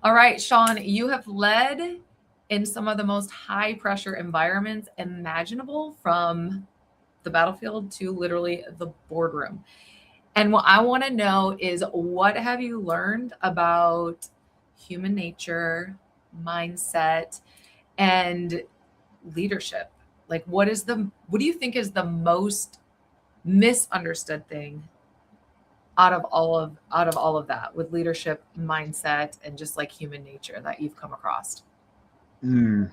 All right, Sean, you have led in some of the most high pressure environments imaginable, from the battlefield to literally the boardroom. And what I want to know is, what have you learned about human nature, mindset, and leadership? Like, what do you think is the most misunderstood thing out of all of that, with leadership, mindset, and just like human nature, that you've come across? Mm.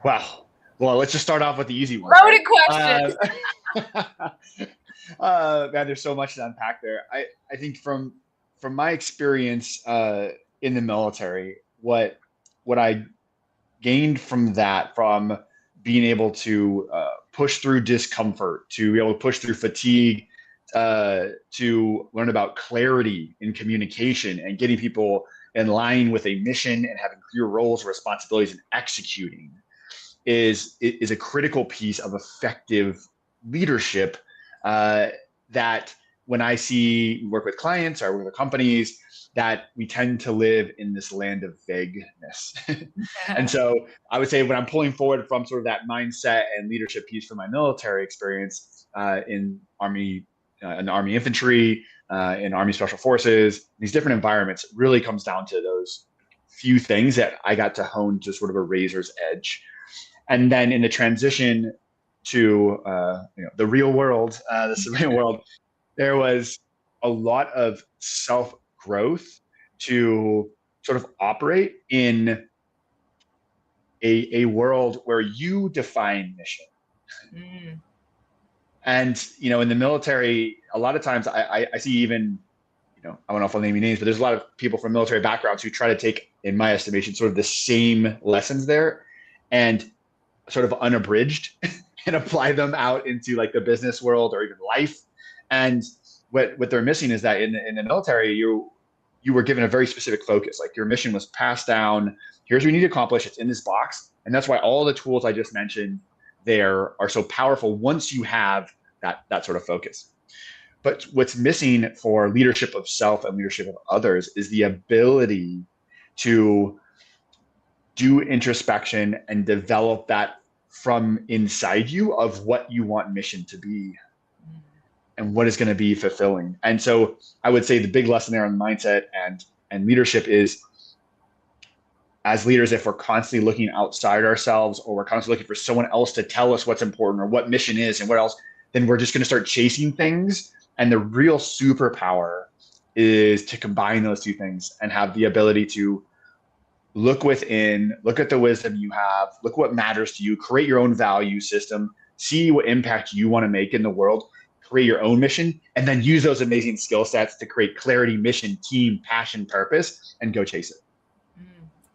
Well, let's just start off with the easy ones, right? Loaded questions. Man, there's so much to unpack there. I think from my experience in the military, what I gained from that, from being able to push through discomfort, to be able to push through fatigue, to learn about clarity in communication and getting people in line with a mission and having clear roles and responsibilities and executing, is a critical piece of effective leadership. Uh, that when I see work with clients or work with companies, that we tend to live in this land of vagueness. And so I would say, when I'm pulling forward from sort of that mindset and leadership piece from my military experience in Army infantry, in Army Special Forces, these different environments, it really comes down to those few things that I got to hone to sort of a razor's edge. And then in the transition to the real world, the civilian world, there was a lot of self growth to sort of operate in a world where you define mission. Mm. And in the military, a lot of times I see, even, I don't know if I'll name any names, but there's a lot of people from military backgrounds who try to take, in my estimation, sort of the same lessons there, and sort of unabridged and apply them out into like the business world or even life. And what they're missing is that in the military, you were given a very specific focus. Like, your mission was passed down. Here's what you need to accomplish. It's in this box. And that's why all the tools I just mentioned there are so powerful once you have that sort of focus. But what's missing for leadership of self and leadership of others is the ability to do introspection and develop that from inside you, of what you want mission to be and what is going to be fulfilling. And so I would say the big lesson there on mindset and leadership is, as leaders, if we're constantly looking outside ourselves, or we're constantly looking for someone else to tell us what's important or what mission is and what else, then we're just going to start chasing things. And the real superpower is to combine those two things and have the ability to look within, look at the wisdom you have, look what matters to you, create your own value system, see what impact you want to make in the world, create your own mission, and then use those amazing skill sets to create clarity, mission, team, passion, purpose, and go chase it.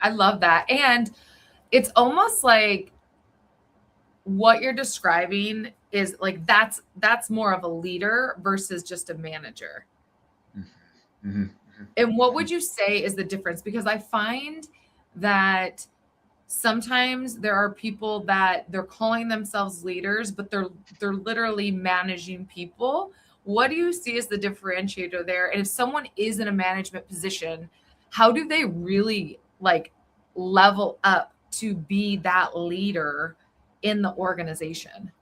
I love that. And it's almost like what you're describing is like, that's more of a leader versus just a manager. Mm-hmm. And what would you say is the difference? Because I find that sometimes there are people that they're calling themselves leaders, but they're literally managing people. What do you see as the differentiator there? And if someone is in a management position, how do they really like level up to be that leader in the organization?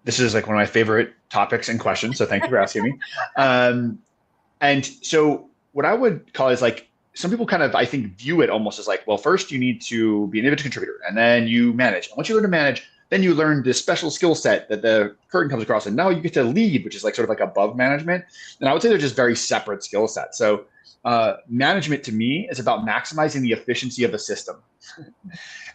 This is like one of my favorite topics and questions, so thank you for asking me. And so what I would call is, like, some people kind of, I think, view it almost as like, well, first you need to be an individual contributor, and then you manage. And once you learn to manage, then you learn this special skill set that the curtain comes across, and now you get to lead, which is like sort of like above management. And I would say they're just very separate skill sets. So management to me is about maximizing the efficiency of a system.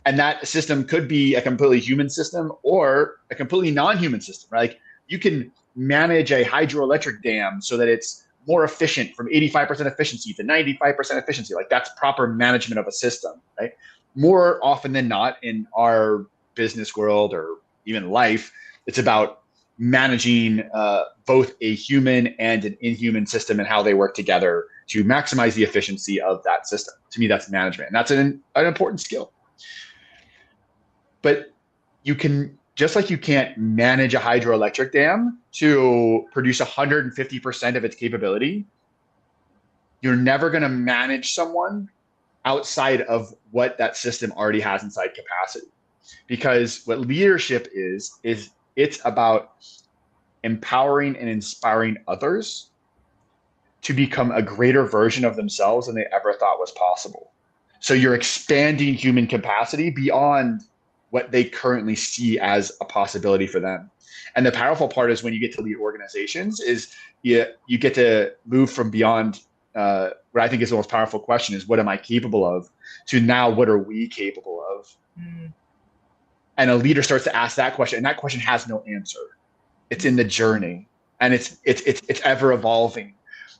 And that system could be a completely human system or a completely non-human system, right? Like, you can manage a hydroelectric dam so that it's more efficient, from 85% efficiency to 95% efficiency. Like, that's proper management of a system, right? More often than not in our business world or even life, it's about managing both a human and an inhuman system and how they work together to maximize the efficiency of that system. To me, that's management. And that's an important skill. But you can, just like you can't manage a hydroelectric dam to produce 150% of its capability, you're never going to manage someone outside of what that system already has inside capacity. Because what leadership is it's about empowering and inspiring others to become a greater version of themselves than they ever thought was possible. So you're expanding human capacity beyond what they currently see as a possibility for them. And the powerful part is when you get to lead organizations is you get to move from beyond what I think is the most powerful question is what am I capable of to now what are we capable of? Mm. And a leader starts to ask that question, and that question has no answer. It's in the journey, and it's ever evolving.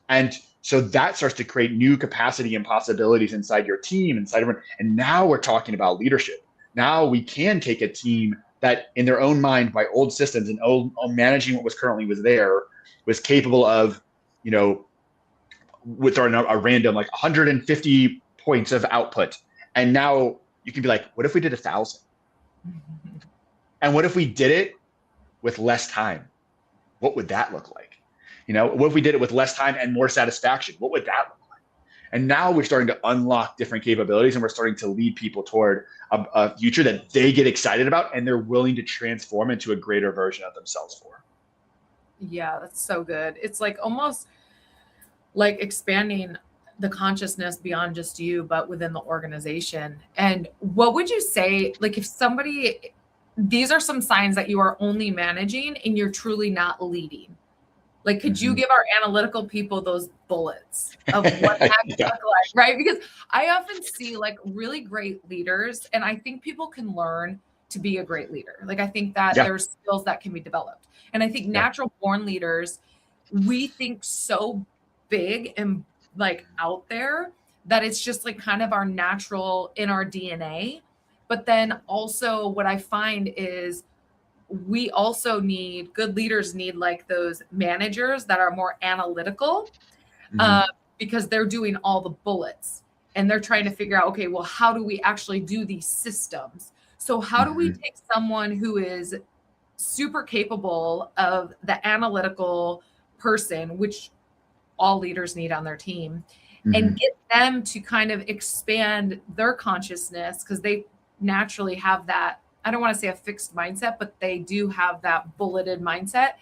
And so that starts to create new capacity and possibilities inside your team, inside everyone. And now we're talking about leadership. Now we can take a team that in their own mind by old systems and old managing what was currently was there was capable of, you know, with a random like 150 points of output. And now you can be like, what if we did 1,000? And what if we did it with less time? What would that look like? You know, what if we did it with less time and more satisfaction? What would that look like? And now we're starting to unlock different capabilities, and we're starting to lead people toward a future that they get excited about and they're willing to transform into a greater version of themselves for. Yeah, that's so good. It's like almost like expanding the consciousness beyond just you, but within the organization. And what would you say, like if somebody, these are some signs that you are only managing and you're truly not leading? Like, could you give our analytical people those bullets of what that could look like, right? Because I often see like really great leaders, and I think people can learn to be a great leader. Like, I think that there's skills that can be developed. And I think natural born leaders, we think so big and like out there that it's just like kind of our natural in our DNA. But then also what I find is we also need good leaders need like those managers that are more analytical because they're doing all the bullets and they're trying to figure out, okay, well, how do we actually do these systems? So how do we take someone who is super capable of the analytical person, which all leaders need on their team, and get them to kind of expand their consciousness because they naturally have that, I don't want to say a fixed mindset, but they do have that bulleted mindset.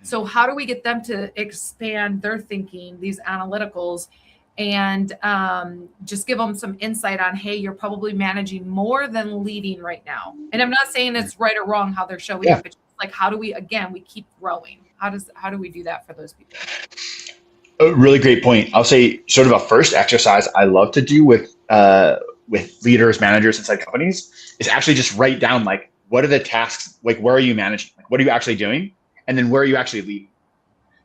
So how do we get them to expand their thinking, these analyticals, and just give them some insight on, hey, you're probably managing more than leading right now. And I'm not saying it's right or wrong how they're showing up. It's like, how do we, again, we keep growing. How do we do that for those people? A really great point. I'll say sort of a first exercise I love to do with leaders, managers inside companies is actually just write down like, what are the tasks? Like, where are you managing? Like, what are you actually doing? And then where are you actually leading?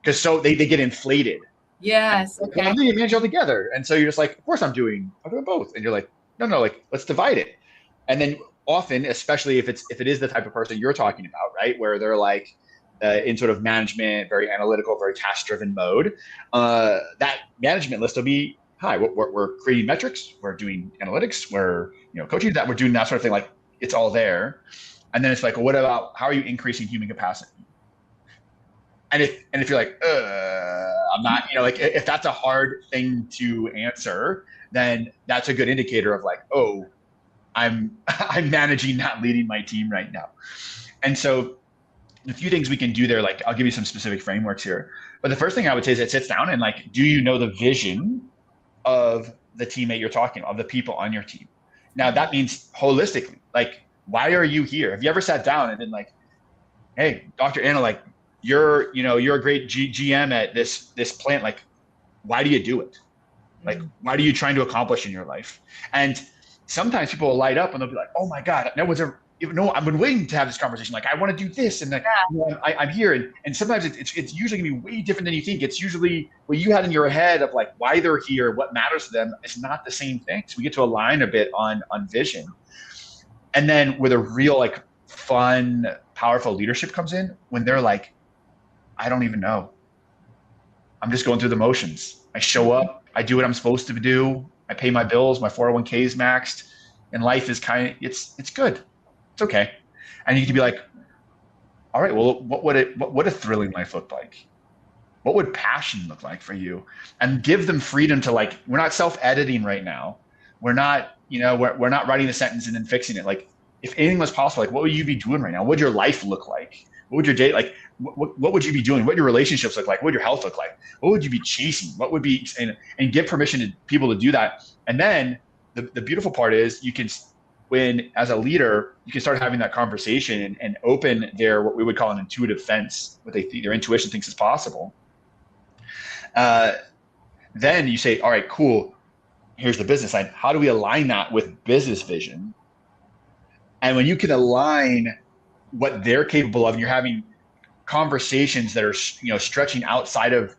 Because so they get inflated. Yes. Okay. I'm doing manage all together. And so you're just like, of course I'm doing both. And you're like, no, like let's divide it. And then often, especially if it is the type of person you're talking about, right? Where they're like in sort of management, very analytical, very task-driven mode, that management list will be, hi, we're creating metrics, we're doing analytics, we're coaching that, we're doing that sort of thing. Like it's all there. And then it's like, well, what about how are you increasing human capacity? And if you're like, I'm not, like if that's a hard thing to answer, then that's a good indicator of like, oh, I'm managing, not leading my team right now. And so a few things we can do there, like I'll give you some specific frameworks here. But the first thing I would say is it sits down and like, do you know the vision of the teammate you're talking about, of the people on your team? Now that means holistically, like, why are you here? Have you ever sat down and been like, hey, Dr. Anna, like you're a great GM at this plant. Like, why do you do it? Like, what are you trying to accomplish in your life? And sometimes people will light up and they'll be like, oh my God, no one's ever, I've been waiting to have this conversation. Like, I want to do this. And like, I'm here. And sometimes it's usually gonna be way different than you think. It's usually what you had in your head of like why they're here, what matters to them. It's not the same thing. So we get to align a bit on vision. And then with a real like fun, powerful leadership comes in when they're like, I don't even know. I'm just going through the motions. I show up, I do what I'm supposed to do. I pay my bills, my 401k is maxed, and life is it's good. It's okay. And you can be like, all right, well, what would a thrilling life look like? what would passion look like for you? And give them freedom to, like, we're not self-editing right now. We're not, we're not writing the sentence and then fixing it. Like, if anything was possible, like, what would you be doing right now? What would your life look like? What would your day, like, what would you be doing? What would your relationships look like? What would your health look like? What would you be chasing? What would be, and give permission to people to do that. And then the beautiful part is you can, when as a leader, you can start having that conversation and open their, what we would call an intuitive fence, what their intuition thinks is possible. Then you say, all right, cool. Here's the business side. How do we align that with business vision? And when you can align what they're capable of, and you're having conversations that are, stretching outside of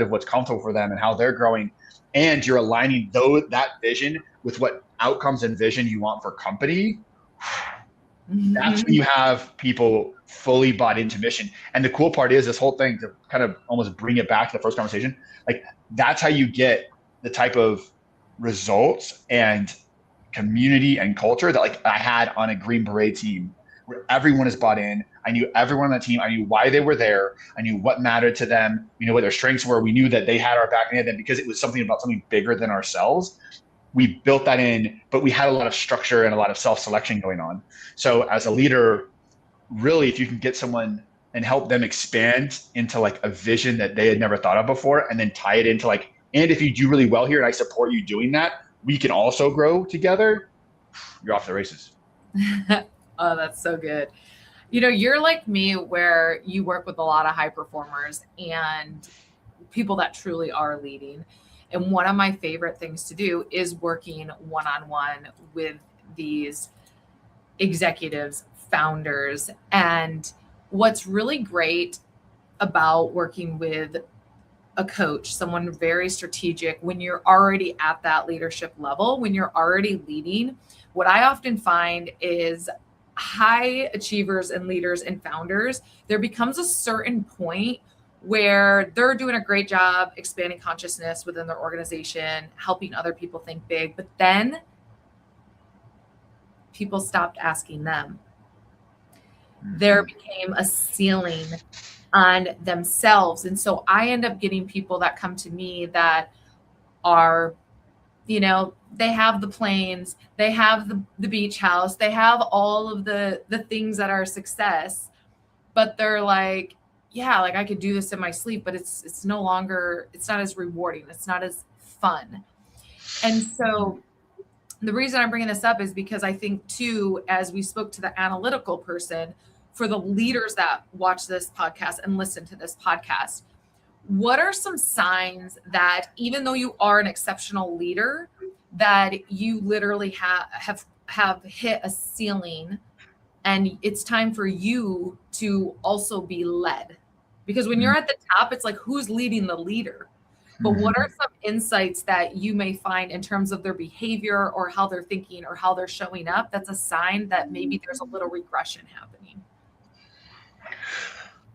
what's comfortable for them and how they're growing, and you're aligning that vision with what outcomes and vision you want for company, that's when you have people fully bought into mission. And the cool part is, this whole thing, to kind of almost bring it back to the first conversation, like, that's how you get the type of results and community and culture that, like, I had on a Green Beret team, where everyone is bought in. I knew everyone on that team. I knew why they were there. I knew what mattered to them. We knew what their strengths were. We knew that they had our back, and then because it was something about something bigger than ourselves, we built that in, but we had a lot of structure and a lot of self-selection going on. So as a leader, really, if you can get someone and help them expand into, like, a vision that they had never thought of before, and then tie it into, like, and if you do really well here and I support you doing that, we can also grow together, you're off the races. Oh, that's so good. You're like me, where you work with a lot of high performers and people that truly are leading. And one of my favorite things to do is working one-on-one with these executives, founders. And what's really great about working with a coach, someone very strategic, when you're already at that leadership level, when you're already leading, what I often find is high achievers and leaders and founders, there becomes a certain point where they're doing a great job expanding consciousness within their organization, helping other people think big, but then people stopped asking them. There became a ceiling on themselves. And so I end up getting people that come to me that are, they have the planes, they have the beach house, they have all of the things that are success, but they're like, yeah, like, I could do this in my sleep, but it's no longer, it's not as rewarding. It's not as fun. And so the reason I'm bringing this up is because I think too, as we spoke to the analytical person, for the leaders that watch this podcast and listen to this podcast, what are some signs that, even though you are an exceptional leader, that you literally have hit a ceiling and it's time for you to also be led? Because when you're at the top, it's like, who's leading the leader? But what are some insights that you may find in terms of their behavior or how they're thinking or how they're showing up, that's a sign that maybe there's a little regression happening?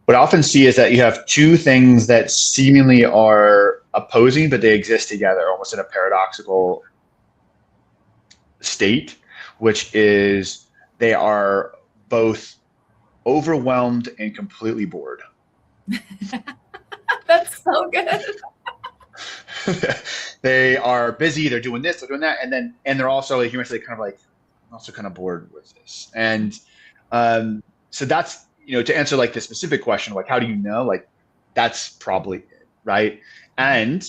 What I often see is that you have two things that seemingly are opposing, but they exist together almost in a paradoxical state, which is they are both overwhelmed and completely bored. That's so good. They are busy, they're doing this, they're doing that, and they're also, like, kind of like, I'm also kind of bored with this. And so that's, to answer, like, the specific question, like, how do you know? Like, that's probably it, right? And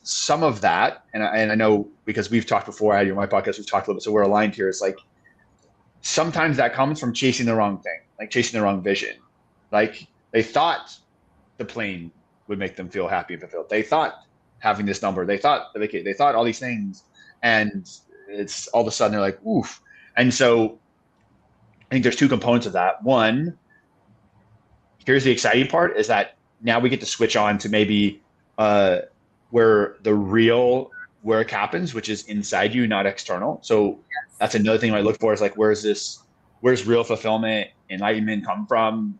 some of that, and I know, because we've talked before, I had you on my podcast, we've talked a little bit, so we're aligned here. It's like, sometimes that comes from chasing the wrong thing, like chasing the wrong vision. Like, they thought the plane would make them feel happy and fulfilled. They thought having this number, they thought all these things, and it's all of a sudden they're like, oof. And so I think there's two components of that. One, here's the exciting part, is that now we get to switch on to maybe where the real work happens, which is inside you, not external. So that's another thing I look for, is like, where's real fulfillment, enlightenment come from?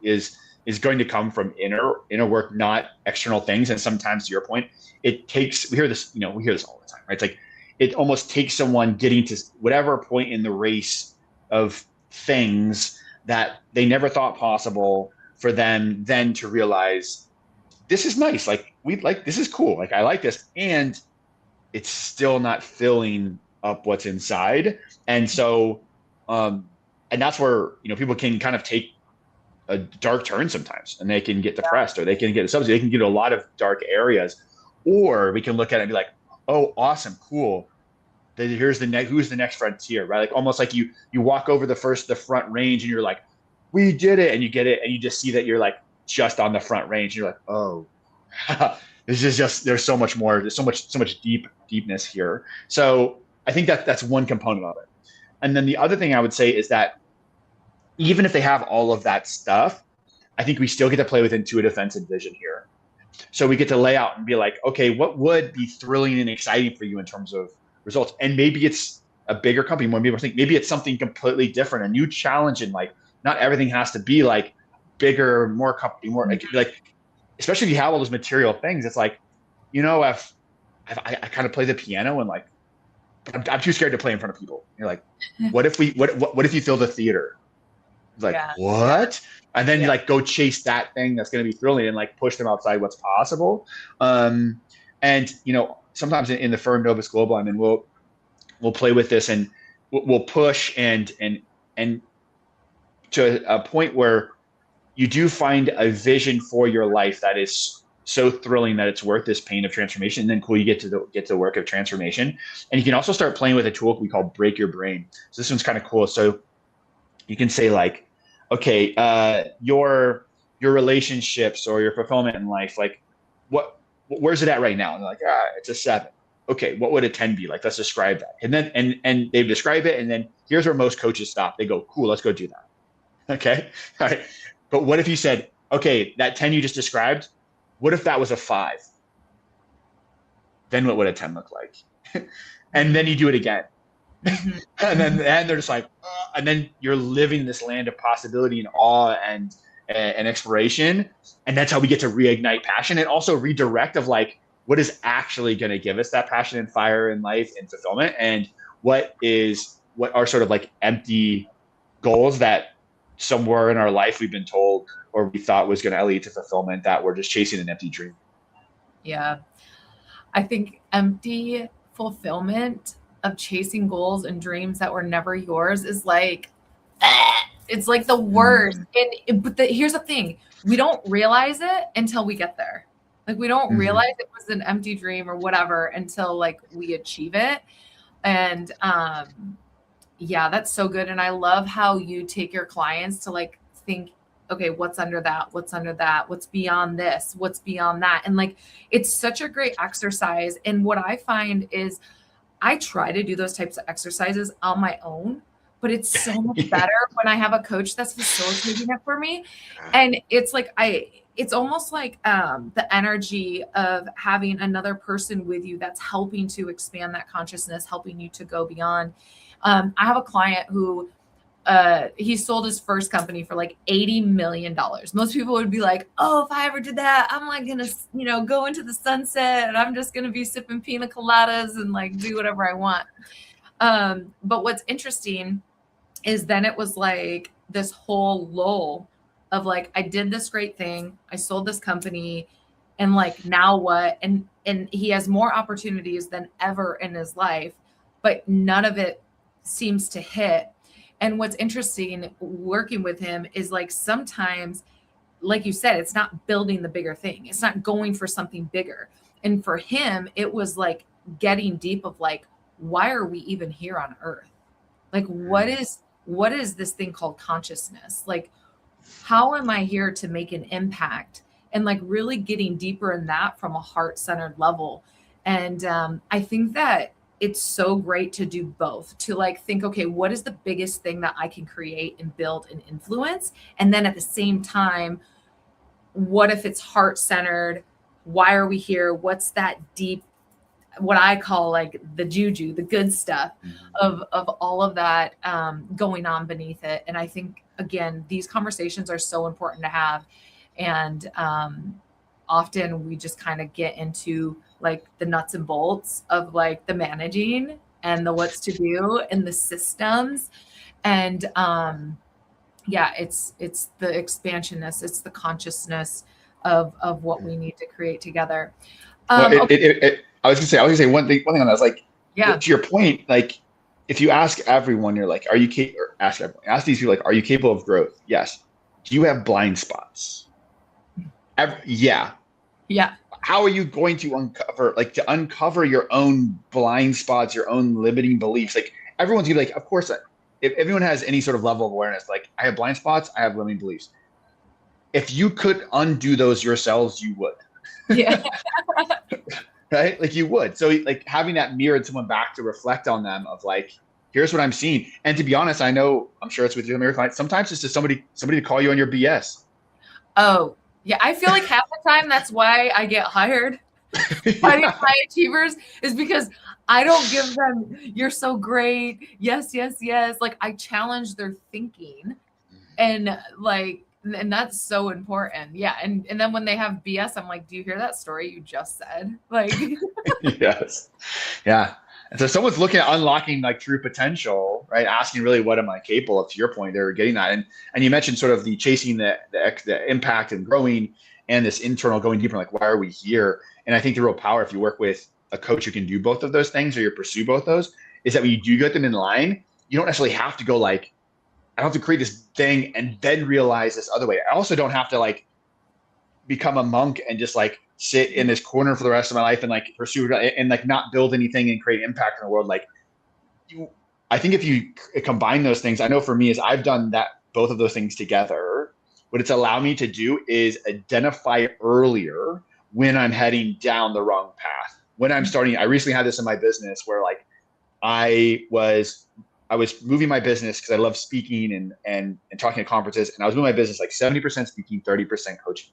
Is going to come from inner work, not external things. And sometimes, to your point, we hear this all the time, right? It's like, it almost takes someone getting to whatever point in the race of things that they never thought possible for them then to realize, this is nice. Like this is cool. Like I like this. And it's still not filling up what's inside. And so, and that's where, people can kind of take a dark turn sometimes, and they can get depressed, or they can get a subsidy. They can get a lot of dark areas, or we can look at it and be like, oh, awesome, cool. Here's the next, who's the next frontier, right? Like almost like you walk over the front range and you're like, we did it. And you get it. And you just see that you're like just on the front range. And you're like, oh, this is just, there's so much more. There's so much deepness here. So I think that's one component of it. And then the other thing I would say is that even if they have all of that stuff, I think we still get to play with intuitive defense and vision here. So we get to lay out and be like, okay, what would be thrilling and exciting for you in terms of results? And maybe it's a bigger company, more people think. Maybe it's something completely different, a new challenge, and like not everything has to be like bigger, more company, more like, especially if you have all those material things. It's like, if I kind of play the piano and like I'm too scared to play in front of people. You're like, what if you fill the theater? It's like, what? And then you like go chase that thing that's going to be thrilling and like push them outside what's possible. And sometimes in the firm Novus Global, I mean, we'll play with this and we'll push and to a point where you do find a vision for your life that is so thrilling that it's worth this pain of transformation. And then cool, you get to the work of transformation. And you can also start playing with a tool we call Break Your Brain. So this one's kind of cool. So you can say like, okay, your relationships or your fulfillment in life, like where's it at right now? And they're like, it's a 7. Okay, what would a 10 be? Like, let's describe that. And then and they describe it, and then here's where most coaches stop. They go, cool, let's go do that. Okay, all right. But what if you said, okay, that 10 you just described, what if that was a 5? Then what would a 10 look like? And then you do it again. And they're just like, and then you're living this land of possibility and awe and exploration. And that's how we get to reignite passion and also redirect of like, what is actually going to give us that passion and fire in life and fulfillment, and what are sort of like empty goals that somewhere in our life we've been told or we thought was going to lead to fulfillment, that we're just chasing an empty dream. Yeah. I think empty fulfillment of chasing goals and dreams that were never yours is like, it's like the worst. But here's the thing. We don't realize it until we get there. Like we don't realize it was an empty dream or whatever until like we achieve it. And yeah, that's so good. And I love how you take your clients to like think, okay, what's under that? What's under that? What's beyond this? What's beyond that? And like, it's such a great exercise. And what I find is I try to do those types of exercises on my own, but it's so much better when I have a coach that's facilitating it for me. And it's like, it's almost like the energy of having another person with you that's helping to expand that consciousness, helping you to go beyond. I have a client who he sold his first company for like $80 million. Most people would be like, oh, if I ever did that, I'm like going to, go into the sunset and I'm just going to be sipping pina coladas and like do whatever I want. But what's interesting is then it was like this whole lull of like, I did this great thing. I sold this company and like, now what? And he has more opportunities than ever in his life, but none of it seems to hit. And what's interesting working with him is like, sometimes, like you said, it's not building the bigger thing. It's not going for something bigger. And for him, it was like getting deep of like, why are we even here on earth? Like, what is this thing called consciousness? Like, how am I here to make an impact? And like really getting deeper in that from a heart-centered level. And I think that it's so great to do both, to like think, okay, what is the biggest thing that I can create and build and influence? And then at the same time, what if it's heart-centered? Why are we here? What's that deep, what I call like the juju, the good stuff of all of that going on beneath it. And I think, again, these conversations are so important to have. And often we just kind of get into like the nuts and bolts of like the managing and the what's to do and the systems. And yeah, it's the expansionness, it's the consciousness of what we need to create together. Well, Okay. I was gonna say one thing on that. I was like, Yeah. to your point, like if you ask everyone, you're like, are you capable? Ask everyone, ask these people, like, are you capable of growth? Yes. Do you have blind spots? Yeah. Yeah. How are you going to uncover your own blind spots, your own limiting beliefs? Like everyone's gonna be like, of course, if everyone has any sort of level of awareness, like I have blind spots, I have limiting beliefs. If you could undo those yourselves, you would. Yeah. Right? Like you would. So like having that mirrored someone back to reflect on them of like, here's what I'm seeing. And to be honest, I know I'm sure it's with your clients. Sometimes it's just somebody to call you on your BS. Oh, yeah. I feel like half the time that's why I get hired by these high achievers is because I don't give them, you're so great. Yes, yes, yes. Like I challenge their thinking and like, and that's so important. Yeah. And then when they have BS, I'm like, do you hear that story you just said? Like, Yes. Yeah. And so someone's looking at unlocking like true potential, right? Asking really, what am I capable of? To your point, they're getting that. And you mentioned sort of the chasing the impact and growing and this internal going deeper, like why are we here? And I think the real power, if you work with a coach who can do both of those things or you pursue both those, is that when you do get them in line, you don't necessarily have to go like, I don't have to create this thing and then realize this other way. I also don't have to like become a monk and just like sit in this corner for the rest of my life and like pursue and like not build anything and create impact in the world. Like I think if you combine those things, I know for me is I've done that, both of those things together. What it's allowed me to do is identify earlier when I'm heading down the wrong path. When I'm starting, I recently had this in my business where like I was moving my business because I love speaking and talking at conferences, and I was moving my business like 70% speaking, 30% coaching.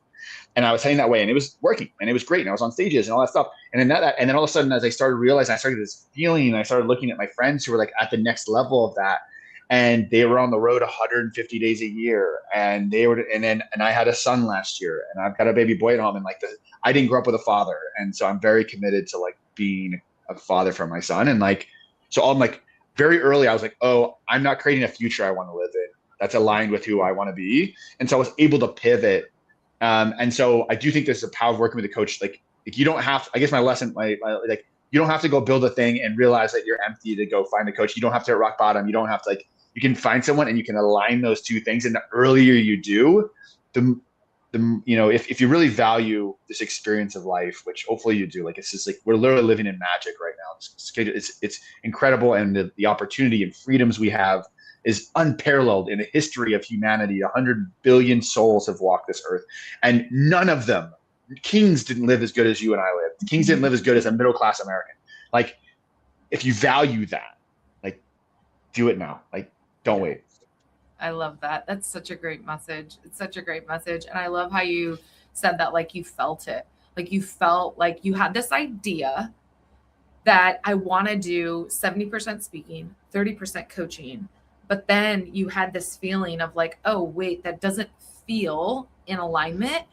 And I was heading that way, and it was working, and it was great, and I was on stages and all that stuff. And then all of a sudden, as I started realizing, I started this feeling, and I started looking at my friends who were like at the next level of that, and they were on the road 150 days a year, and I had a son last year, and I've got a baby boy at home, and like I didn't grow up with a father, and so I'm very committed to like being a father for my son, and like so I'm like very early, I was like, oh, I'm not creating a future I want to live in that's aligned with who I want to be, and so I was able to pivot. And so I do think there's a power of working with a coach. Like you don't have, I guess my lesson, like you don't have to go build a thing and realize that you're empty to go find a coach. You don't have to hit rock bottom. You don't have to like, you can find someone and you can align those two things. And the earlier you do, the if you really value this experience of life, which hopefully you do, like it's just like we're literally living in magic right now. It's incredible, and the opportunity and freedoms we have is unparalleled in the history of humanity. 100 billion souls have walked this earth, and none of them, kings didn't live as good as you and I lived. Kings didn't live as good as a middle-class American. Like, if you value that, like, do it now. Like, don't wait. I love that. That's such a great message. It's such a great message. And I love how you said that, like, you felt it. Like, you felt like you had this idea that I want to do 70% speaking, 30% coaching. But then you had this feeling of like, oh, wait, that doesn't feel in alignment.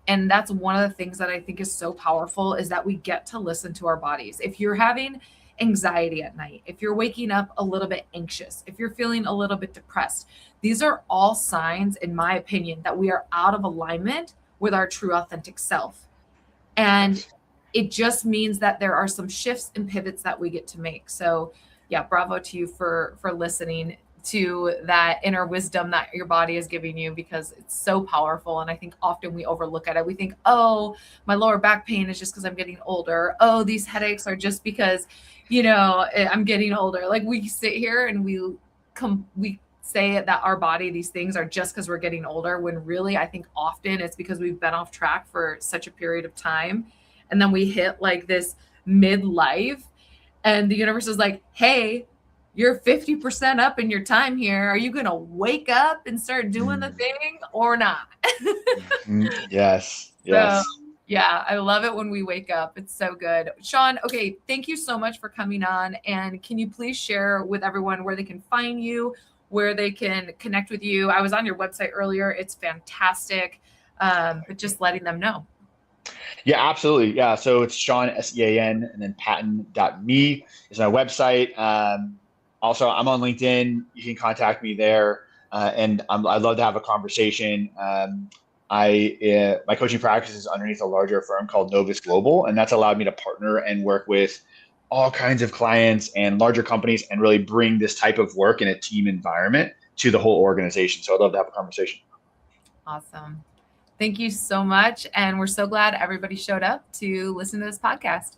And that's one of the things that I think is so powerful is that we get to listen to our bodies. If you're having anxiety at night, if you're waking up a little bit anxious, if you're feeling a little bit depressed, these are all signs, in my opinion, that we are out of alignment with our true authentic self. And it just means that there are some shifts and pivots that we get to make. So yeah, bravo to you for listening to that inner wisdom that your body is giving you, because it's so powerful. And I think often we overlook it. We think, oh, my lower back pain is just because I'm getting older. Oh, these headaches are just because, I'm getting older. Like we sit here and we say that our body, these things are just because we're getting older, when really I think often it's because we've been off track for such a period of time. And then we hit like this midlife and the universe is like, hey, you're 50% up in your time here. Are you going to wake up and start doing the thing or not? Yes. So, yeah, I love it when we wake up. It's so good. Sean, okay, thank you so much for coming on. And can you please share with everyone where they can find you, where they can connect with you? I was on your website earlier. It's fantastic. But just letting them know. Yeah, absolutely. Yeah. So it's Sean, SEAN, and then Patton.me is my website. Also, I'm on LinkedIn. You can contact me there. And I'd love to have a conversation. my coaching practice is underneath a larger firm called Novus Global, and that's allowed me to partner and work with all kinds of clients and larger companies and really bring this type of work in a team environment to the whole organization. So I'd love to have a conversation. Awesome. Thank you so much. And we're so glad everybody showed up to listen to this podcast.